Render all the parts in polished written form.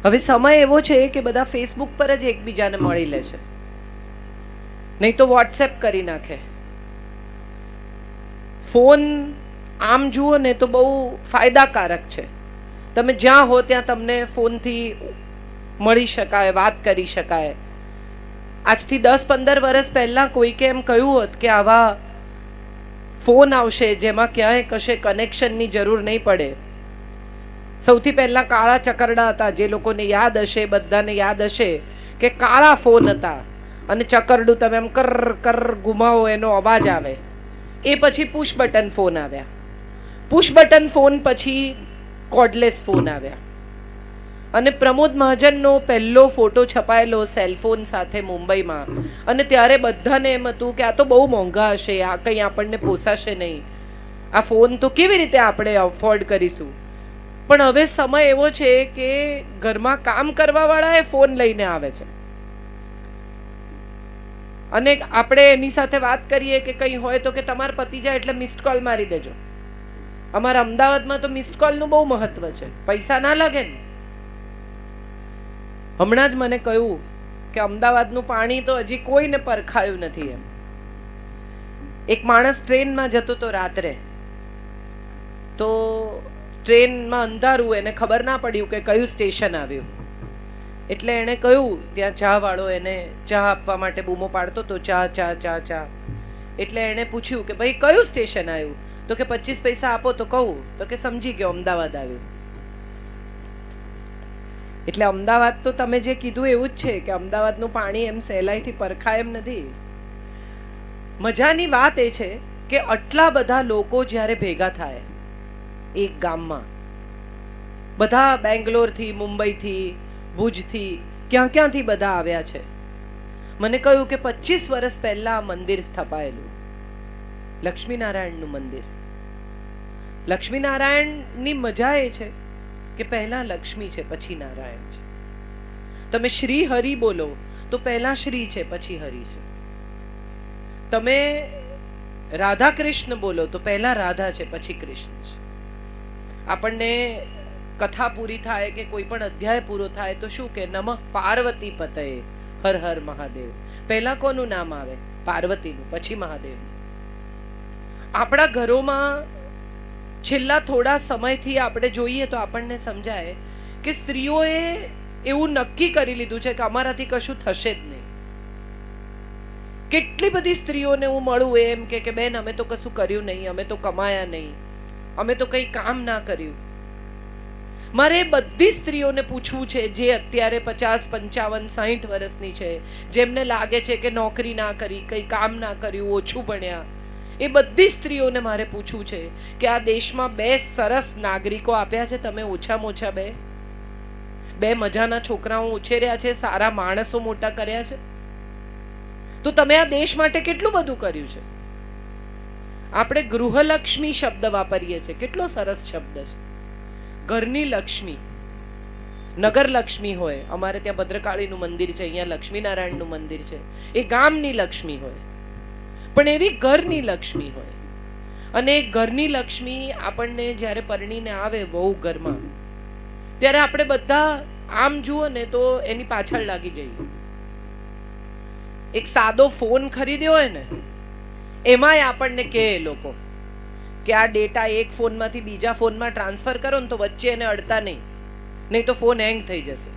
હવે સમય એવો છે કે બધા ફેસબુક પર જ એકબીજાને મળી લે છે, નહીં તો વોટ્સએપ કરી નાખે. ફોન આમ જુઓ ને તો બહુ ફાયદાકારક છે. તમે જ્યાં હો ત્યાં તમને ફોનથી મળી શકાય, વાત કરી શકાય. આજથી 10-15 વર્ષ પહેલાં કોઈકે એમ કહ્યું હોત કે આવા ફોન આવશે જેમાં ક્યાંય કશે કનેક્શનની જરૂર નહીં પડે. સૌથી પહેલાં કાળા ચકરડા હતા, જે લોકોને યાદ હશે, બધાને યાદ હશે કે કાળા ફોન હતા અને ચકરડું તમે એમ કર કર ઘુમાવો એનો અવાજ આવે. એ પછી પુશ બટન ફોન આવ્યા. પુશ બટન ફોન પછી કોર્ડલેસ ફોન આવ્યા. અને પ્રમોદ મહાજનનો પહેલો ફોટો છપાયેલો સેલફોન સાથે મુંબઈમાં, અને ત્યારે બધાને એમ હતું કે આ તો બહુ મોંઘા હશે, આ કંઈ આપણને પોસાશે નહીં, આ ફોન તો કેવી રીતે આપણે અફોર્ડ કરીશું. પણ હવે સમય એવો છે કે ઘરમાં કામ કરવાવાળા એ ફોન લઈને આવે છે, અને આપણે એની સાથે વાત કરીએ કે કંઈ હોય તો કે તમારે પતી જાય એટલે મિસ્ડ કોલ મારી દેજો. અમારા અમદાવાદમાં તો મિસ્ડ કોલનું બહુ મહત્વ છે, પૈસા ના લાગે ને. હમણાં જ મને કહ્યું કે અમદાવાદનું પાણી તો હજી કોઈને પરખાયું નથી એમ. એક માણસ ટ્રેનમાં જતો તો રાત્રે, તો ટ્રેનમાં અંધારું, એને ખબર ના પડ્યું કે કયું સ્ટેશન આવ્યું. એટલે એણે કહ્યું, ત્યાં ચા વાળો એને ચા આપવા માટે બૂમો પાડતો તો, ચા ચા ચા ચા. એટલે એણે પૂછ્યું કે ભાઈ કયું સ્ટેશન આવ્યું? તો કે 25 પૈસા આપો તો કહું. તો કે સમજી ગયો, અમદાવાદ આવ્યું. એટલે અમદાવાદ તો તમે જે કીધું એવું જ છે કે અમદાવાદનું પાણી એમ સહેલાઈથી પરખાય એમ નથી. મજાની વાત એ છે કે આટલા બધા લોકો જ્યારે ભેગા થાય એક ગામમાં, બધા બેંગ્લોરથી, મુંબઈથી, ભુજથી, ક્યાંથી બધા આવ્યા છે. મને કહ્યું કે 25 વર્ષ પહેલા મંદિર સ્થપાયેલું, લક્ષ્મીનારાયણનું મંદિર. લક્ષ્મીનારાયણની મજા એ છે કે પહેલા લક્ષ્મી છે પછી નારાયણ છે. તમે શ્રી હરિ બોલો તો પહેલા શ્રી છે પછી હરિ છે. તમે રાધા કૃષ્ણ બોલો તો પહેલા રાધા છે પછી કૃષ્ણ છે. આપણને કથા પૂરી થાય કે કોઈ પણ અધ્યાય પૂરો થાય તો શું કે નમઃ પાર્વતી પતયે, હર હર મહાદેવ. પહેલા કોનું નામ આવે? પાર્વતીનું, પછી મહાદેવનું. આપણા ઘરોમાં છેલ્લા થોડા સમયથી આપણે જોઈએ તો આપણને સમજાય કે સ્ત્રીઓએ એવું નક્કી કરી લીધું છે કે અમારાથી કશું થશે જ નહીં. કેટલી બધી સ્ત્રીઓને હું મળું એમ કે બેન અમે તો કશું કર્યું નહીં, અમે તો કમાયા નહીં, અમે તો કંઈ કામ ના કર્યું. મારે બધી સ્ત્રીઓને પૂછવું છે જે અત્યારે 50, 55, 60 વર્ષની છે, જેમને લાગે છે કે નોકરી ના કરી, કંઈ કામ ના કર્યું, ઓછું ભણ્યા, એ બધી સ્ત્રીઓને મારે પૂછવું છે કે આ દેશમાં 2 સરસ નાગરિકો આપ્યા છે તમે, ઓછામાં ઓછા 2 મજાના છોકરાઓ ઉછેર્યા છે, સારા માણસો મોટા કર્યા છે, તો તમે આ દેશ માટે કેટલું બધું કર્યું છે. આપણે ગૃહલક્ષ્મી શબ્દ વાપરીએ છીએ, કેટલો સરસ શબ્દ છે. ઘરની લક્ષ્મી, નગર લક્ષ્મી હોય, અમારે ત્યાં ભદ્રકાળીનું મંદિર છે, અહીંયા લક્ષ્મીનારાયણનું મંદિર છે, એ ગામની લક્ષ્મી હોય. પણ એવી ઘરની લક્ષ્મી હોય. અને એ ઘરની લક્ષ્મી આપણને જ્યારે પરણીને આવે બહુ ઘરમાં, ત્યારે આપણે બધા આમ જુઓ ને તો એની પાછળ લાગી જઈએ. એક સાદો ફોન ખરીદ્યો હોય ને, એમાંય આપણને કહે લોકો કે આ ડેટા એક ફોનમાંથી બીજા ફોનમાં ટ્રાન્સફર કરો ને તો વચ્ચે એને અડતા નહીં તો ફોન હેંગ થઈ જશે.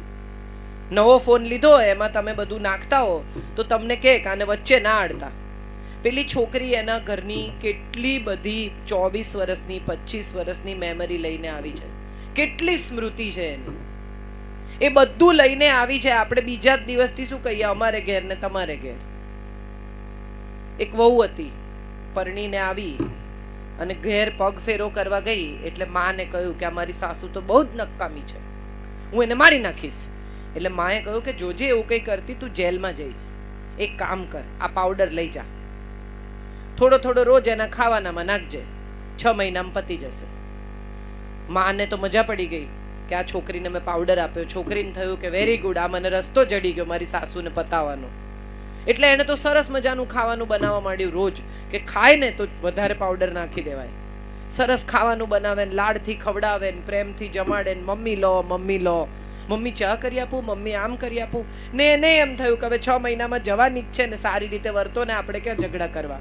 નવો ફોન લીધો હોય એમાં તમે બધું નાખતા હો તો તમને કહે કે આને વચ્ચે ના અડતા. પેલી છોકરી એના ઘરની કેટલી બધી 24 વર્ષની 25 વર્ષની મેમરી લઈને આવી છે, કેટલી સ્મૃતિ છે એની, એ બધું લઈને આવી છે. આપણે બીજા જ દિવસથી શું કહીએ, અમારે ઘેર ને તમારે ઘેર. એક વહુ હતી, પરણીને આવી અને ઘેર પગ ફેરો કરવા ગઈ એટલે માને કહ્યું કે અમારી સાસુ તો બહુ જ નકામી છે, હું એને મારી નાખીશ. એટલે માએ કહ્યું કે જોજે એવું કંઈ કરતી તું જેલમાં જઈશ, એક કામ કર, આ પાવડર લઈ જા, થોડો થોડો રોજ એના ખાવાનામાં નાખજે, 6 મહિનામાં પતી જશે. માને તો મજા પડી ગઈ કે આ છોકરીને મેં પાવડર આપ્યો. છોકરીને થયું કે વેરી ગુડ, આ મને રસ્તો જડી ગયો મારી સાસુને પતાવવાનો. એટલે એને તો સરસ મજાનું ખાવાનું બનાવવા માંડ્યું રોજ, કે ખાય ને તો વધારે પાવડર નાખી દેવાય. સરસ ખાવાનું બનાવે, લાડથી ખવડાવે, પ્રેમથી જમાડે, મમ્મી લો મમ્મી લો. મમ્મી ચા કરી આપું, મમ્મી આમ કરી આપું. ને એને એમ થયું કે હવે 6 મહિનામાં જવાની જ છે ને સારી રીતે વર્તો ને આપણે ક્યાં ઝઘડા કરવા.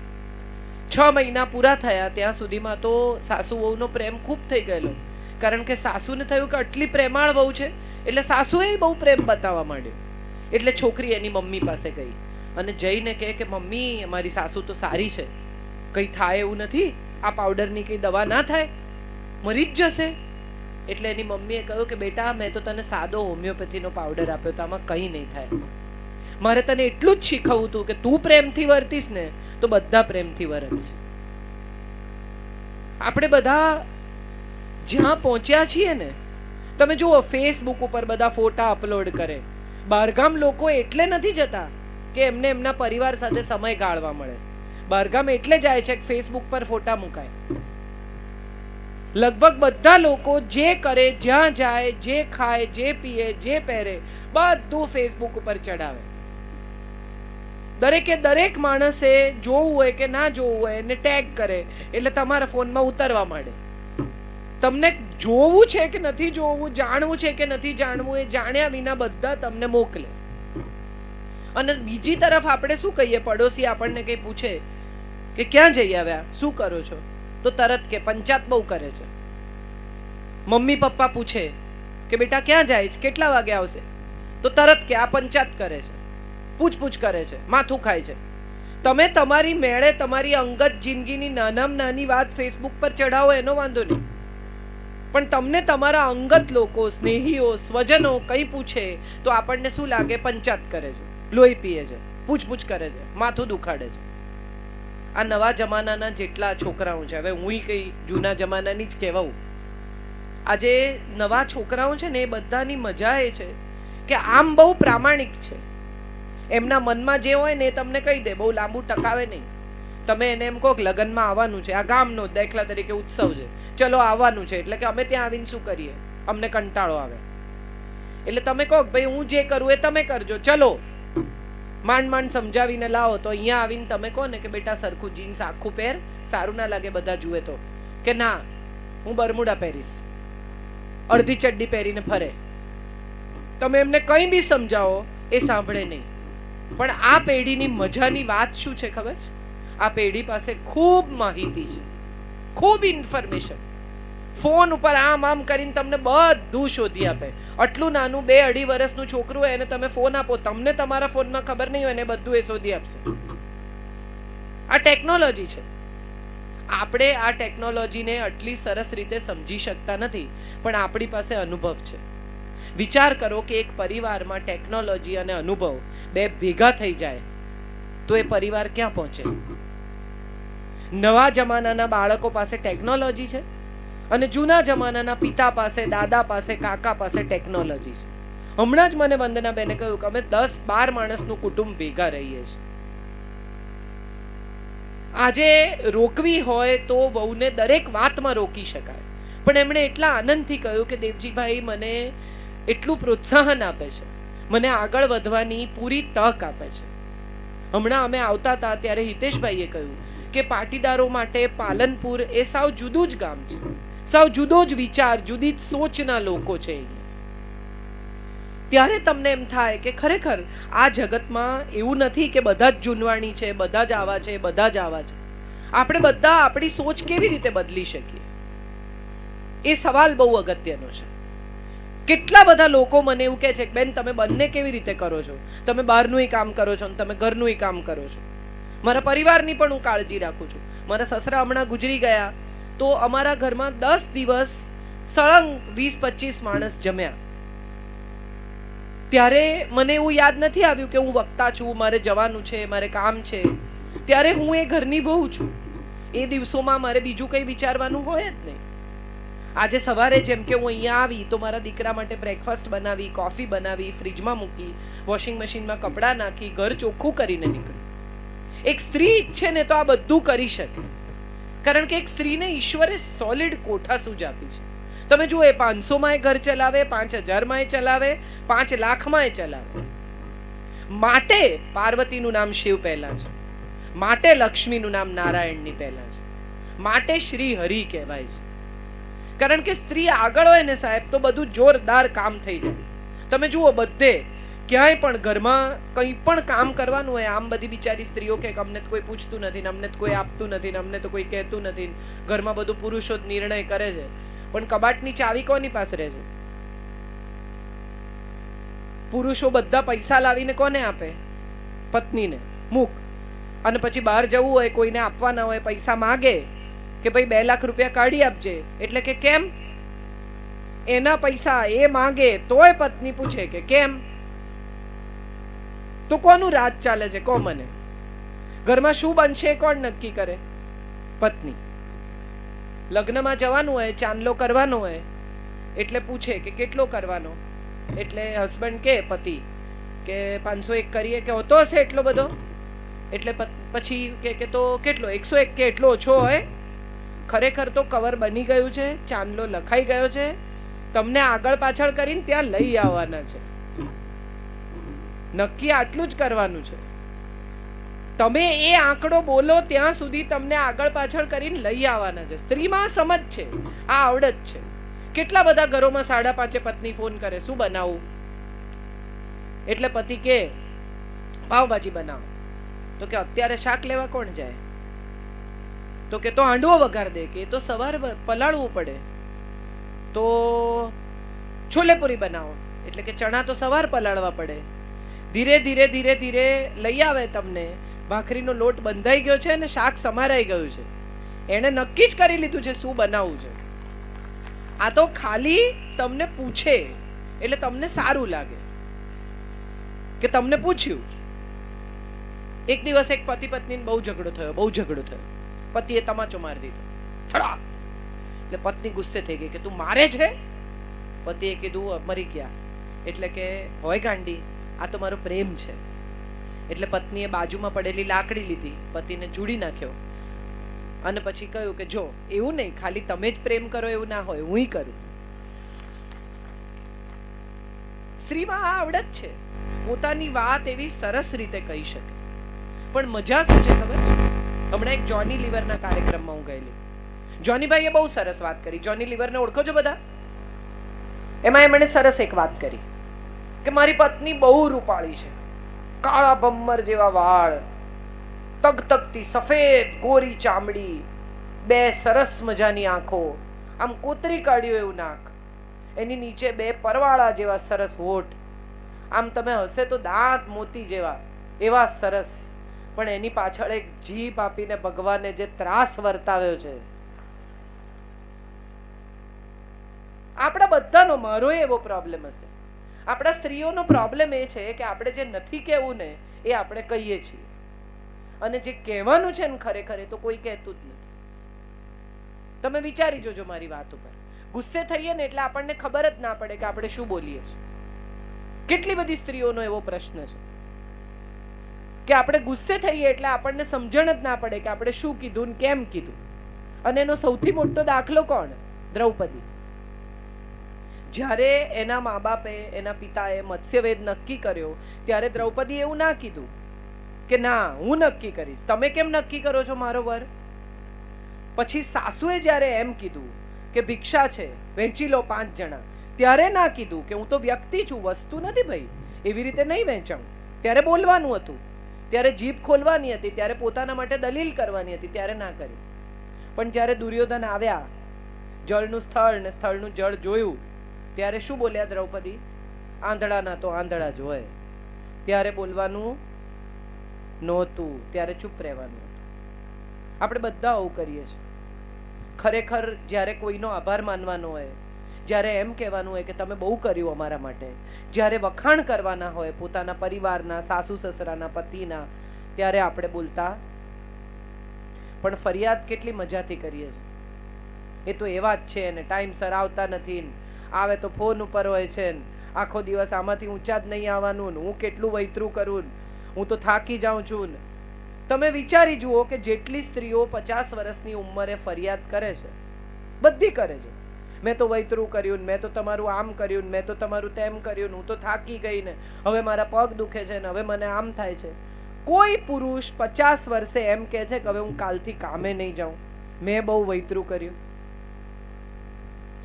6 મહિના પૂરા થયા ત્યાં સુધીમાં તો સાસુ વહુનો પ્રેમ ખૂબ થઈ ગયેલો. કારણ કે સાસુને થયું કે આટલી પ્રેમાળ વહુ છે એટલે સાસુએ બહુ પ્રેમ બતાવવા માંડ્યો. એટલે છોકરી એની મમ્મી પાસે ગઈ અને જઈને કહે કે મમ્મી અમારી સાસુ તો સારી છે, કંઈ થાય એવું નથી, આ પાવડરની કંઈ દવા ના થાય, મરી જ જશે. એટલે એની મમ્મીએ કહ્યું કે બેટા મેં તો તને સાદો હોમિયોપેથીનો પાવડર આપ્યો તો આમાં કંઈ નહીં થાય. મારે તને એટલું જ શીખવવું હતું કે તું પ્રેમથી વર્તીશ ને તો બધા પ્રેમથી વર્તશે. આપણે બધા જ્યાં પહોંચ્યા છીએ ને, તમે જુઓ ફેસબુક ઉપર બધા ફોટા અપલોડ કરે. બહારગામ લોકો એટલે નથી જતા કે એમને એમના પરિવાર સાથે સમય ગાળવા મળે. બહારગામ એટલે જાય છે કે ફેસબુક પર ફોટા મુકાય. લગભગ બધા લોકો જે કરે, જ્યાં જાય, જે ખાય, જે પીએ, જે પહેરે, બધું ફેસબુક ઉપર ચડાવે. દરેકે દરેક માણસે જોવું હોય કે ના જોવું હોય એને ટેગ કરે એટલે તમારા ફોનમાં ઉતરવા માંડે. તમને જોવું છે કે નથી જોવું, જાણવું છે કે નથી જાણવું, એ જાણ્યા વિના બધા તમને મોકલે. અને બીજી તરફ આપણે શું કહીએ, પડોશી આપણને કંઈ પૂછે કે ક્યાં જઈ આવ્યા, શું કરો છો, તો તરત કે પંચાયત બહુ કરે છે. મમ્મી પપ્પા પૂછે કે બેટા ક્યાં જાય છે, કેટલા વાગે આવશે, તો તરત કે આ પંચાયત કરે છે, પૂછપૂછ કરે છે, માથું ખાય છે. તમે તમારી મેળે તમારી અંગત જિંદગીની નાનામાં નાની વાત ફેસબુક પર ચડાવો એનો વાંધો નહીં, પણ તમને તમારા અંગત લોકો, સ્નેહીઓ, સ્વજનો કંઈ પૂછે તો આપણને શું લાગે, પંચાયત કરે છે, લોહી પીએ છે, પૂછપૂછ કરે છે, માથું દુખાડે છે. આ નવા જમાનાના જેટલા છોકરાઓ છે, હવે હું કંઈ જૂના જમાનાની જ કહેવાઉં, આજે નવા છોકરાઓ છે ને એ બધાની મજા એ છે કે આમ બહુ પ્રામાણિક છે. એમના મનમાં જે હોય ને એ તમને કહી દે, બહુ લાંબુ ટકાવે નહીં. તમે એને એમ કહો કે લગ્નમાં આવવાનું છે, આ ગામનો દાખલા તરીકે ઉત્સવ છે, ચલો આવવાનું છે, એટલે કે અમે ત્યાં આવીને શું કરીએ, અમને કંટાળો આવે. એટલે તમે કહો કે ભાઈ હું જે કરું એ તમે કરજો, ચલો માંડ માંડ સમજાવીને લાવો. તો અહીંયા આવીને તમે કહો ને કે બેટા સરખું જીન્સ આખું પહેર, સારું ના લાગે બધા જુએ તો, કે ના હું બરમુડા પહેરીશ, અડધી ચડ્ડી પહેરીને ફરે. તમે એમને કંઈ બી સમજાવો એ સાંભળે નહીં. પણ આ પેઢીની મજાની વાત શું છે ખબર છે? આ પેઢી પાસે ખૂબ માહિતી છે, ખૂબ ઇન્ફોર્મેશન. ફોન ઉપર આમ આમ કરીને તમને બધું શોધી આપે. આટલું નાનું 2-2.5 વર્ષનું છોકરું હોય એને તમે ફોન આપો, તમને તમારા ફોનમાં ખબર નહીં હોય ને બધું એ શોધી આપશે. આ ટેકનોલોજી છે. આપણે આ ટેકનોલોજીને આટલી સરસ રીતે સમજી શકતા નથી, પણ આપણી પાસે અનુભવ છે. વિચાર કરો કે એક પરિવારમાં ટેકનોલોજી અને અનુભવ બે ભેગા થઈ જાય તો એ પરિવાર ક્યાં પહોંચે? નવા જમાનાના બાળકો પાસે ટેકનોલોજી છે અને જૂના જમાનાના પિતા પાસે, દાદા પાસે, કાકા પાસે ટેકનોલોજી છે. હમણાં જ મને વંદનાબેને કહ્યું કે અમે 10-12 માણસનું કુટુંબ ભેગા રહીએ છીએ. આજે રોકવી હોય તો વહુને દરેક વાતમાં રોકી શકાય, પણ એમણે એટલા આનંદથી કહ્યું કે દેવજીભાઈ મને એટલું પ્રોત્સાહન આપે છે, મને આગળ વધવાની પૂરી તક આપે છે. હમણાં અમે આવતા હતા ત્યારે હિતેશભાઈએ કહ્યું કે પાટીદારો માટે પાલનપુર એ સાવ જુદું જ ગામ છે, સાવ જુદો જ વિચાર, જુદી જ સોચના લોકો છે. ત્યારે તમને એમ થાય કે ખરેખર આ જગતમાં એવું નથી કે બધા જ જૂનવાણી છે, બધા જ આવા છે, બધા જ આવા છે. આપણે બધા આપણી સોચ કેવી રીતે બદલી શકીએ એ સવાલ બહુ અગત્યનો છે. કેટલા બધા લોકો મને એવું કહે છે કે બેન તમે બંને કેવી રીતે કરો છો, તમે બહારનું કામ કરો છો અને તમે ઘરનું કામ કરો છો. મારા પરિવારની પણ હું કાળજી રાખું છું. મારા સસરા હમણાં ગુજરી ગયા તો અમારા ઘરમાં 10 દિવસ સળંગ 20-25 માણસ જમ્યા. ત્યારે મને એવું યાદ નથી આવ્યું કે હું વક્તા છું, મારે જવાનું છે, મારે કામ છે. ત્યારે હું એ ઘરની વહુ છું. એ દિવસોમાં મારે બીજું કંઈ વિચારવાનું હોય જ નહીં. આજે સવારે જેમ કે હું અહીંયા આવી તો મારા દીકરા માટે બ્રેકફાસ્ટ બનાવી, કોફી બનાવી, ફ્રીજમાં મૂકી, વોશિંગ મશીનમાં કપડાં નાખી, ઘર ચોખ્ખું કરીને નીકળી. એક સ્ત્રી ઈચ્છે ને તો આ બધું કરી શકે, કારણ કે એક સ્ત્રીને ઈશ્વરે સોલિડ કોઠાસૂઝ આપી છે. તમે જુઓ એ 500માં ઘર ચલાવે, 5000માં ચલાવે, 5 લાખમાં ચલાવે. માટે પાર્વતીનું નામ શિવ પહેલા છે, માટે લક્ષ્મીનું નામ નારાયણની પહેલા છે, માટે શ્રી હરિ કહેવાય છે. કારણ કે સ્ત્રી આગળ હોય ને સાહેબ તો બધું જોરદાર કામ થઈ જાય. તમે જુઓ બધે ક્યાંય પણ ઘરમાં કંઈ પણ કામ કરવાનું હોય, આમ બધી બિચારી સ્ત્રીઓ કે અમને તો કોઈ પૂછતું નથી ને અમને તો કોઈ આપતું નથી ને અમને તો કોઈ કહેતું નથી, ઘરમાં બધું પુરુષો જ નિર્ણય કરે છે. પણ કબાટની ચાવી કોની પાસે રહે છે? પુરુષો બધા પૈસા લાવીને કોને આપે? પત્નીને. મૂક. અને પછી બહાર જવું હોય, કોઈને આપવાના હોય, પૈસા માગે કે ભાઈ 2 લાખ રૂપિયા કાઢી આપજે, એટલે કે કેમ? એના પૈસા એ માંગે તોય પત્ની પૂછે કે કેમ? તો કોનું રાજ ચાલે છે? કો મને. ઘરમાં શું બનશે કોણ નક્કી કરે? પત્ની. લગ્નમાં જવાનું હોય, ચાંદલો કરવાનો હોય એટલે પૂછે કે કેટલો કરવાનો? એટલે હસબન્ડ કે પતિ કે 501 કરીએ, કે હોતો હશે એટલો બધો? એટલે પછી કે તો કેટલો? 101 કે એટલો ઓછો હોય? ખરેખર તો કવર બની ગયું છે, ચાંદલો લખાઈ ગયો છે, તમને આગળ પાછળ કરીને ત્યાં લઈ આવવાના છે. નક્કી આટલું જ કરવાનું છે. તમે એ આંકડો બોલો ત્યાં સુધી તમને આગળ પાછળ કરીને લઈ આવવાના છે. સ્ત્રીમાં સમજ છે, આ આવડત છે. કેટલા બધા ઘરોમાં 5:30 પત્ની ફોન કરે, શું બનાવું? એટલે પતિ કે પાવભાજી બનાવો. તો કે અત્યારે શાક લેવા કોણ જાય? તો કે તો હાંડવો વઘાર દે. કે તો સવારે પલાળવું પડે. તો છોલેપુરી બનાવો. એટલે કે ચણા તો સવાર પલાળવા પડે. ધીરે ધીરે ધીરે ધીરે લઈ આવે તમને. ભાખરીનો લોટ બંધાઈ ગયો છે અને શાક સમારાઈ ગયું છે. એણે નક્કી જ કરી લીધું છે શું બનાવવું છે. આ તો ખાલી તમને પૂછે એટલે તમને સારું લાગે કે તમને પૂછ્યું. એક દિવસ એક પતિ પત્નીને બહુ ઝઘડો થયો. પતિએ તમાચો મારી દીધો, થડાક. એટલે પત્ની ગુસ્સે થઈ ગઈ કે તું મારે છે? પતિએ કીધું મરી ગયા. એટલે કે હોય ગાંડી, આ તો મારો પ્રેમ છે. એટલે પત્નીએ બાજુમાં પડેલી લાકડી લીધી, પતિને જોડી નાખ્યો અને પછી કહ્યું કે જો એવું નહીં, ખાલી તમે જ પ્રેમ કરો એવું ના હોય, હુંય કરું. સ્ત્રીમાં આ આવડત છે, પોતાની વાત એવી સરસ રીતે કહી શકે. પણ મજા શું છે ખબર છે? હમણાં એક જોની લીવરના કાર્યક્રમમાં હું ગયેલી. જોનીભાઈએ બહુ સરસ વાત કરી. જોની લીવરને ઓળખો છો બધા? એમાં એમણે સરસ એક વાત કરી કે મારી પત્ની બહુ રૂપાળી છે, કાળા ભમ્મર જેવા વાળ, તગતગતી સફેદ ગોરી ચામડી, 2 સરસ મજાની આંખો, આમ કોતરી કાઢ્યું એવું નાક, એની નીચે 2 પરવાળા જેવા સરસ હોઠ, આમ તમે હશે તો દાંત મોતી જેવા, એવા સરસ. પણ એની પાછળ એક જીભ આપીને ભગવાને જે ત્રાસ વર્તાવ્યો છે. આપણા બધાનો, મારો એવો પ્રોબ્લેમ હશે. આપણા સ્ત્રીઓનો પ્રોબ્લેમ એ છે કે આપણે જે નથી કહેવું ને એ આપણે કહીએ છીએ, અને જે કહેવાનું છે ને ખરેખર એ તો કોઈ કહેતું જ નથી. તમે વિચારી જોજો મારી વાત ઉપર. ગુસ્સે થઈએ ને એટલે આપણને ખબર જ ના પડે કે આપણે શું બોલીએ છીએ. કેટલી બધી સ્ત્રીઓનો એવો પ્રશ્ન છે કે આપણે ગુસ્સે થઈએ એટલે આપણને સમજણ જ ના પડે કે આપણે શું કીધું ને કેમ કીધું. અને એનો સૌથી મોટો દાખલો કોણ? દ્રૌપદી. જ્યારે એના મા બાપે, એના પિતાએ મત્સ્યવેદ નક્કી કર્યો ત્યારે દ્રૌપદી એવું ના કીધું કે ના હું નક્કી કરીશ, તમે કેમ નક્કી કરો છો મારો વર? પછી સાસુએ જ્યારે એમ કીધું કે ભિક્ષા છે વહેંચી લો 5 જણા, ત્યારે ના કીધું કે હું તો વ્યક્તિ છું, વસ્તુ નથી ભાઈ, એવી રીતે નહીં વહેંચાઉં. ત્યારે બોલવાનું હતું, ત્યારે જીભ ખોલવાની હતી, ત્યારે પોતાના માટે દલીલ કરવાની હતી, ત્યારે ના કરી. પણ જ્યારે દુર્યોધન આવ્યા, જળનું સ્થળ ને સ્થળનું જળ જોયું, ત્યારે શું બોલ્યા દ્રૌપદી? આંધળાના તો આંધળા જોય. ત્યારે બોલવાનું નહોતું, ત્યારે ચૂપ રહેવાનું હતું. આપણે બધા આવું કરીએ છીએ. ખરેખર જ્યારે કોઈનો આભાર માનવાનો હોય, જ્યારે એમ કહેવાનું હોય કે તમે બહુ કર્યું અમારા માટે, જ્યારે વખાણ કરવાના હોય પોતાના પરિવારના, સાસુ સસરાના, પતિના, ત્યારે આપણે બોલતા. પણ ફરિયાદ કેટલી મજાથી કરીએ છીએ. એ તો એવા જ છે ને ટાઈમસર આવતા નથી, આવે તો ફોન ઉપર હોય છે, આખો દિવસ આમાંથી ઊંચા જ નહીં આવવાનું, હું કેટલું વૈતરું કરું, હું તો થાકી જાઉં છું. તમે વિચારી જુઓ કે જેટલી સ્ત્રીઓ 50 વર્ષની ઉંમરે ફરિયાદ કરે છે, બધી કરે છે, મેં તો વૈતરું કર્યું, મેં તો તમારું આમ કર્યું, મેં તો તમારું તેમ કર્યું, હું તો થાકી ગઈ ને હવે મારા પગ દુખે છે ને હવે મને આમ થાય છે. કોઈ પુરુષ 50 વર્ષે એમ કહે છે કે હવે હું કાલથી કામે નહીં જાઉં, મેં બહુ વૈતરું કર્યું?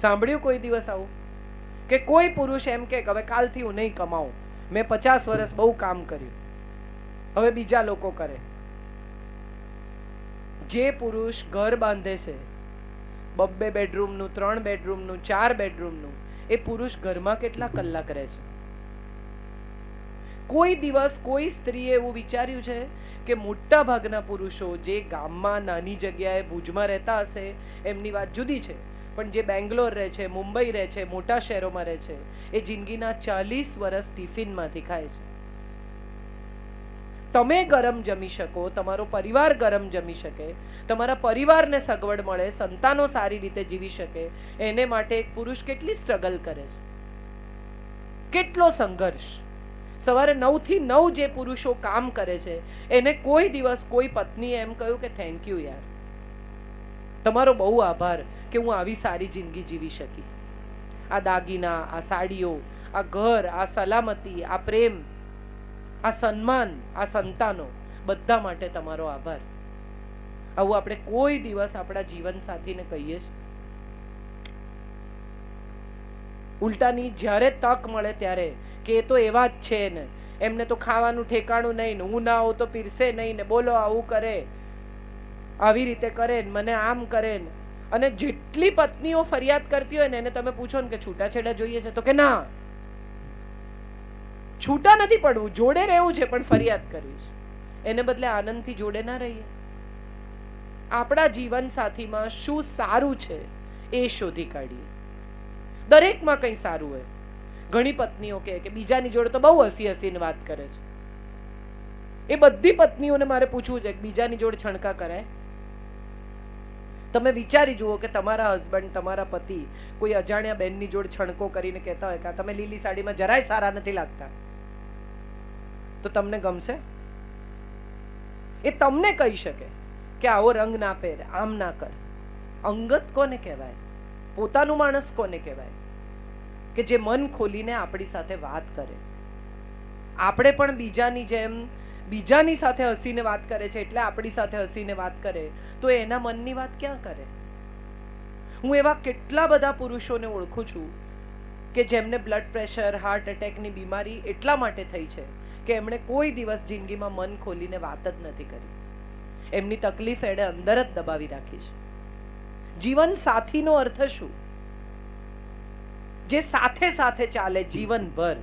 સાંભળ્યું કોઈ દિવસ આવું કે કોઈ પુરુષ એમ કે હવે કાલથી હું નહીં કમાઉં, મેં 50 વર્ષ બહુ કામ કર્યું, હવે બીજા લોકો કરે. જે પુરુષ ઘર બાંધે છે 2 બેડરૂમનું, 3 બેડરૂમનું, 4 બેડરૂમનું, એ પુરુષ ઘરમાં કેટલા કલાક રહે છે? કોઈ દિવસ કોઈ સ્ત્રીએ એવું વિચાર્યું છે કે મોટા ભાગના પુરુષો જે ગામમાં નાની જગ્યાએ ભુજમાં રહેતા હશે એમની વાત જુદી છે, પણ જે બેંગ્લોર રહે છે, મુંબઈ રહે છે, મોટા શહેરોમાં રહે છે, એ જિંદગીના 40 વર્ષ ટિફિનમાંથી ખાય છે. તમે ગરમ જમી શકો, તમારો પરિવાર ગરમ જમી શકે, તમારા પરિવારને સગવડ મળે, સંતાનો સારી રીતે જીવી શકે, એને માટે એક પુરુષ કેટલી સ્ટ્રગલ કરે છે, કેટલો સંઘર્ષ. સવારે 9 થી 9 જે પુરુષો કામ કરે છે એને કોઈ દિવસ કોઈ પત્નીએ એમ કહ્યું કે થેન્ક યુ યાર, તમારો બહુ આભાર કે હું આવી સારી જિંદગી જીવી શકી. આ દાગીના, આ સાડીઓ, આ ઘર, આ સલામતી, આ પ્રેમ, આ સન્માન, આ સંતાનો, બધા માટે તમારો આભાર. આવું આપણે કોઈ દિવસ આપણા જીવન સાથીને કહીએ છીએ? ઉલટાની જ્યારે તક મળે ત્યારે કે એ તો એવા જ છે ને, એમને તો ખાવાનું ઠેકાણું નહીં ને, હું ના આવું તો પીરસે નહીં ને, બોલો આવું કરે, આવી રીતે કરે ને, મને આમ કરે ને. અને જેટલી પત્નીઓ ફરિયાદ કરતી હોય ને એને તમે પૂછો ને કે છૂટાછેડા જોઈએ છે તો કે ના, છૂટા નથી પડવું, જોડે રહેવું છે પણ ફરિયાદ કરવી છે. એને બદલે આનંદથી જોડે ના રહીએ. આપણા જીવન સાથીમાં શું સારું છે એ શોધી કાઢીએ. દરેકમાં કંઈ સારું હોય. ઘણી પત્નીઓ કે બીજાની જોડે તો બહુ હસી હસીને વાત કરે છે. એ બધી પત્નીઓને મારે પૂછવું છે કે બીજાની જોડે છણકા કરાય? તમે વિચારી જુઓ કે તમારા હસબન્ડ, તમારા પતિ કોઈ અજાણ્યા બેનની જોડે છણકો કરીને કહેતા હોય કે તમે લીલી સાડીમાં જરાય સારા નથી લાગતા, તો તમને ગમશે? એ તમને કહી શકે કે આવો રંગ ના પહેર, આમ ના કર. અંગત કોને કહેવાય? પોતાનું માણસ કોને કહેવાય? કે જે મન ખોલીને આપણી સાથે વાત કરે. આપણે પણ બીજાની જેમ બીજાની સાથે હસીને વાત કરે છે એટલે આપણી સાથે હસીને વાત કરે, તો એના મનની વાત ક્યાં કરે? હું એવા કેટલા બધા પુરુષોને ઓળખું છું કે જેમને બ્લડ પ્રેશર, હાર્ટ એટેકની બીમારી એટલા માટે થઈ છે કે એમણે કોઈ દિવસ જિંદગીમાં મન ખોલીને વાત જ નથી કરી. એમની તકલીફ એણે અંદર જ દબાવી રાખી છે. જીવન સાથીનો અર્થ શું? જે સાથે સાથે ચાલે જીવનભર.